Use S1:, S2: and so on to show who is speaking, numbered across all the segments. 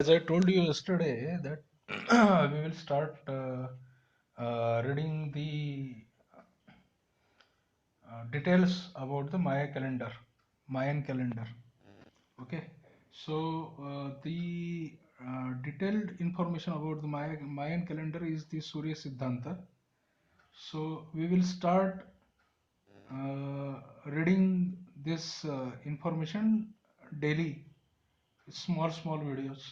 S1: As I told you yesterday that we will start reading the details about the Mayan calendar. Okay, so the detailed information about the Mayan calendar is the Surya Siddhanta. So we will start reading this information daily, small videos.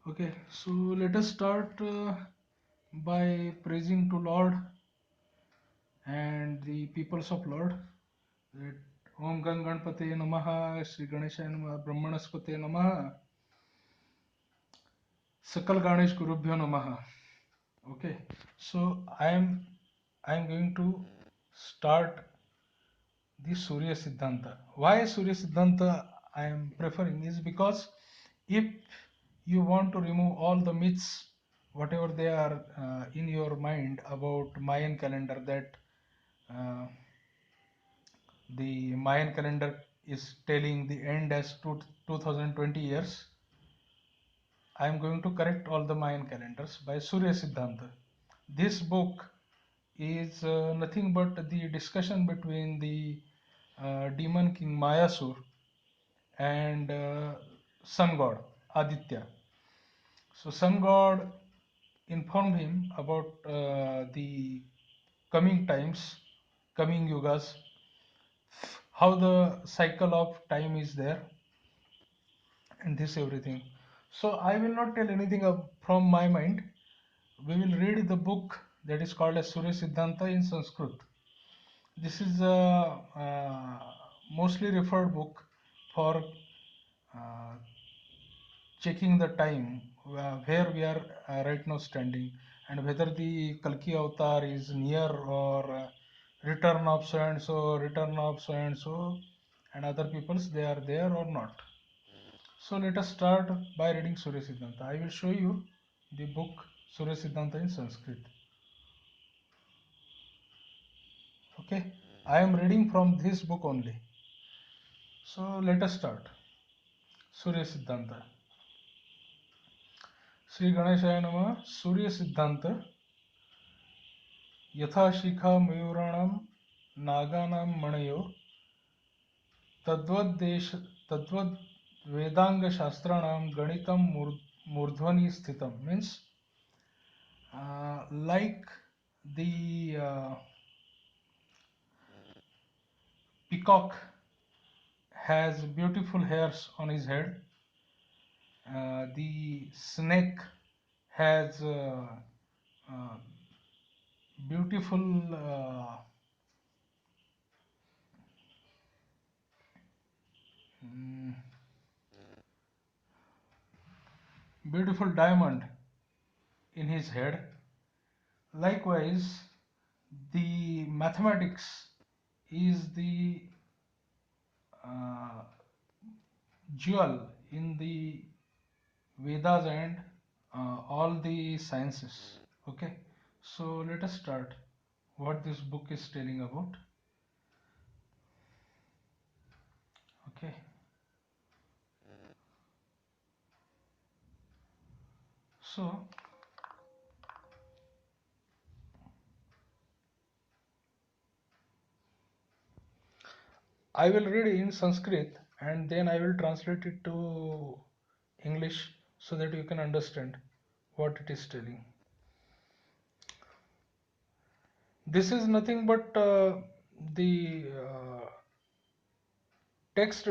S1: Okay, so let us start by praising to Lord and the peoples of Lord. That Om Ganganpate Namaha, Sri Ganeshaya Namaha, Brahmanaspate Namaha, Sakal Ganesh Gurubhyo Namaha. Okay, so I am going to start the Surya Siddhanta. Why Surya Siddhanta I am preferring is because if you want to remove all the myths, whatever they are in your mind about Mayan calendar, that uh, the Mayan calendar is telling the end as 2020 years. I am going to correct all the Mayan calendars by Surya Siddhanta. This book is nothing but the discussion between the demon king Mayasur and sun god Aditya. So sun god informed him about the coming times, coming yugas, how the cycle of time is there, and this everything. So I will not tell anything from my mind. We will read the book that is called as Surya Siddhanta in Sanskrit. This is a mostly referred book for uh, checking the time where we are right now standing, and whether the Kalki avatar is near or return of so and so, return of so and so, and other peoples they are there or not. So let us start by reading Surya Siddhanta. I will show you the book Surya Siddhanta in Sanskrit. Okay, I am reading from this book only. So let us start. Surya Siddhanta. Sri Ganeshaya Namah. Surya Siddhanta. यथा शिखा मयूराणाम नागानां मणयो तद्वद्देश तद्वद् वेदांग शास्त्राणां गणितं मूर्ध्वनि स्थितम. Means like the peacock has beautiful hairs on his head, the snake has uh, beautiful mm, beautiful diamond in his head. Likewise, the mathematics is the uh, jewel in the Vedas and all the sciences. Okay, so let us start what this book is telling about. Okay, so I will read in Sanskrit and then I will translate it to English so that you can understand what it is telling. This is nothing but the text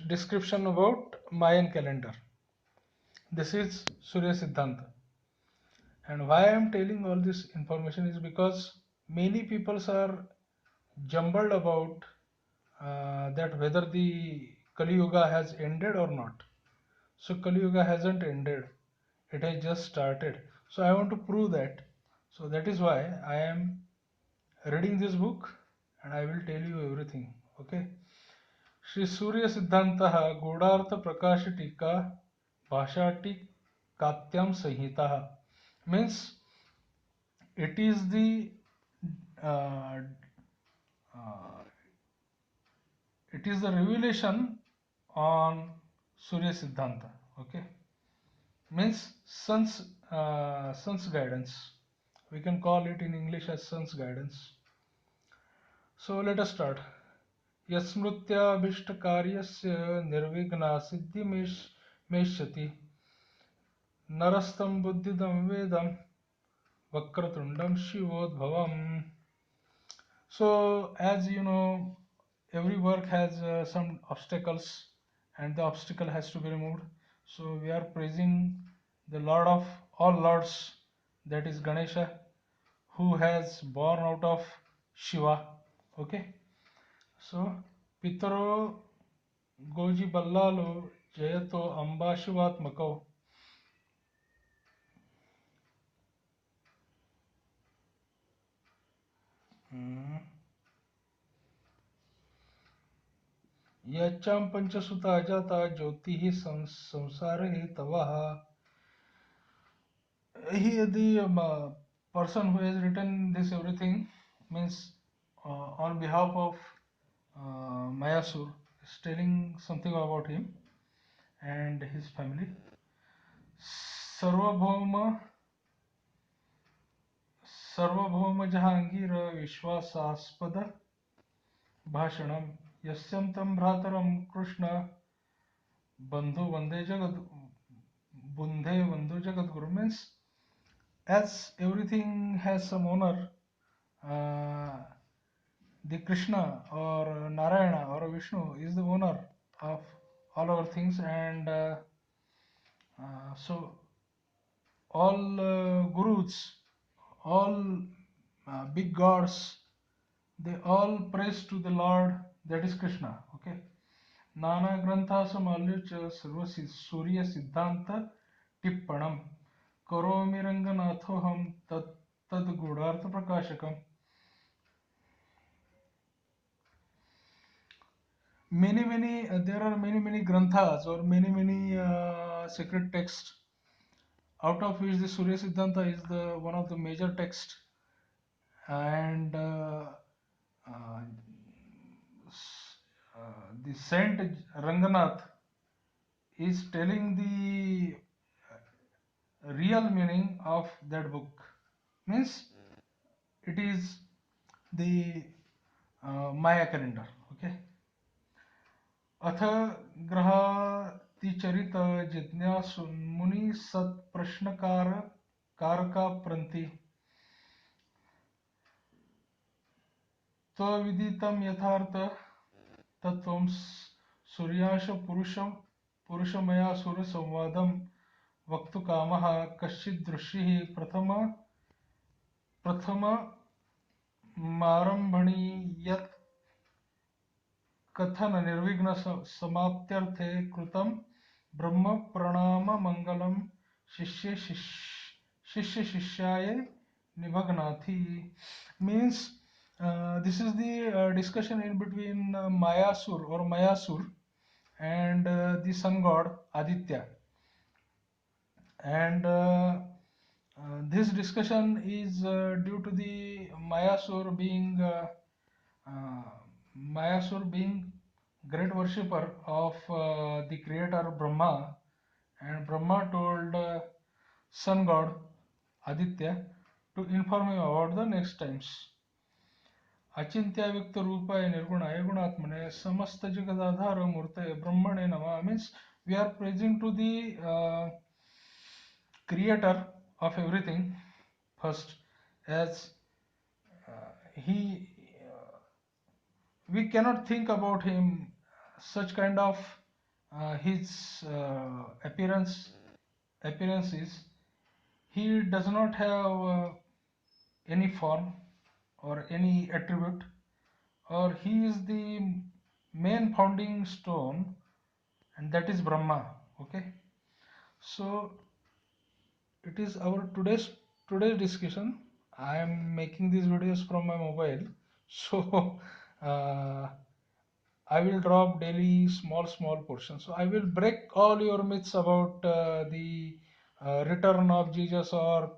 S1: description about Mayan calendar. This is Surya Siddhanta. And why I am telling all this information is because many people are jumbled about that whether the Kali Yuga has ended or not. So Kali Yuga hasn't ended, it has just started. So I want to prove that. So that is why I am reading this book and I will tell you everything. Okay. Shri Surya Siddhantah Godhartha Prakash Tika Bhashati Katyam Sanhita means it is the uh, uh, it is the revelation on Surya Siddhanta. Okay. means sun's guidance. We can call it in English as sun's guidance. So let us start. यस्मृत्याभिष्टकार्यस्य निर्विघ्ना सिद्धिमेष्यति नरस्तं बुद्धिदं वेदं वक्रतुंडम शिवोद्भवम. So as you know, every work has some obstacles, and the obstacle has to be removed. So we are praising the Lord of all lords, that is Ganesha, who has born out of Shiva. Okay. So Pitaro Goji Ballalu Jayato Amba Shivatmako. यच्चां पंचसुता जाता ज्योतिः संसार हेतवः. He, the person who has written this everything, means on behalf of Mayasur, is telling something about him and his family. Sarvabhauma Jahangir Vishwasaspad Bhashanam Yasyam Tam Bhrataram Krishna Bandhu Vande Jagad Bundhe Bandhu Jagat Guru. Means as everything has some owner, the Krishna or Narayana or Vishnu is the owner of all our things, and so all gurus, all big gods, they all praise to the Lord, that is Krishna. Okay. Nana Grantha Samalucha Sarva Surya Siddhanta Tippanam Karomi Ranganathoham Tad Gudartha Prakashakam. There are many granthas or many sacred texts, out of which the Surya Siddhanta is the one of the major texts, and uh, the Saint Ranganath is telling the real meaning of that book. Means it is the Maya calendar. Okay. अथ ग्रहातिचरित जिज्ञासुन्मुनि सत्प्रश्नकार कारका प्रन्ति त्वविदितं यथार्थ तत्त्वं सूर्याश पुरुषमयासुर संवादं वक्तुकामः कश्चित् दृष्टिः प्रथममारम्भणि यत् कथन निर्विघ्न समाप्त्यर्थे कृतं ब्रह्म प्रणाम मंगलम शिष्य शिष्याय निभगनाथि. Means this is the discussion in between Mayasur and the sun god Aditya, and this discussion is due to the Mayasur being great worshipper of the creator Brahma, and Brahma told sun god Aditya to inform him about the next times. Achintya Vikta Rupaya Nirgunaya Gunatmane Samasta Jagadadhara Murte Brahmane Nama. Means we are praising to the creator of everything first, as he we cannot think about him such kind of his appearances. He does not have any form or any attribute, or he is the main founding stone, and that is Brahma. Okay. So it is our today's discussion. I am making these videos from my mobile, so I will drop daily small portions. So I will break all your myths about the return of Jesus or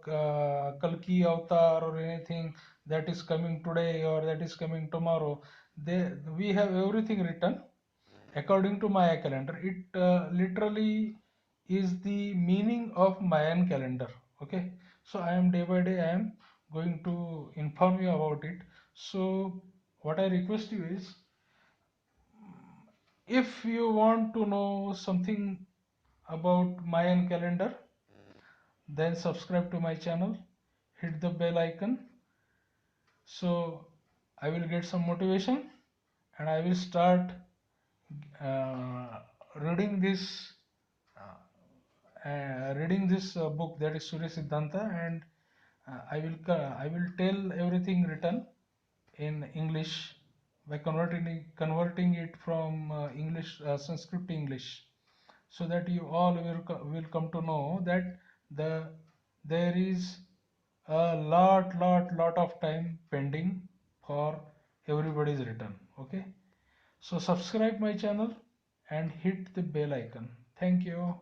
S1: Kalki Avatar or anything that is coming today or that is coming tomorrow. We have everything written according to Maya calendar. It literally is the meaning of Mayan calendar. Okay, so I am day by day I am going to inform you about it. So what I request you is, if you want to know something about Mayan calendar, then subscribe to my channel, hit the bell icon, so I will get some motivation and I will start uh, reading this book, that is Surya Siddhanta, and I will tell everything written in English by converting it from English Sanskrit to English, so that you all will come to know that the there is a lot of time pending for everybody's return. Okay, so subscribe my channel and hit the bell icon. Thank you.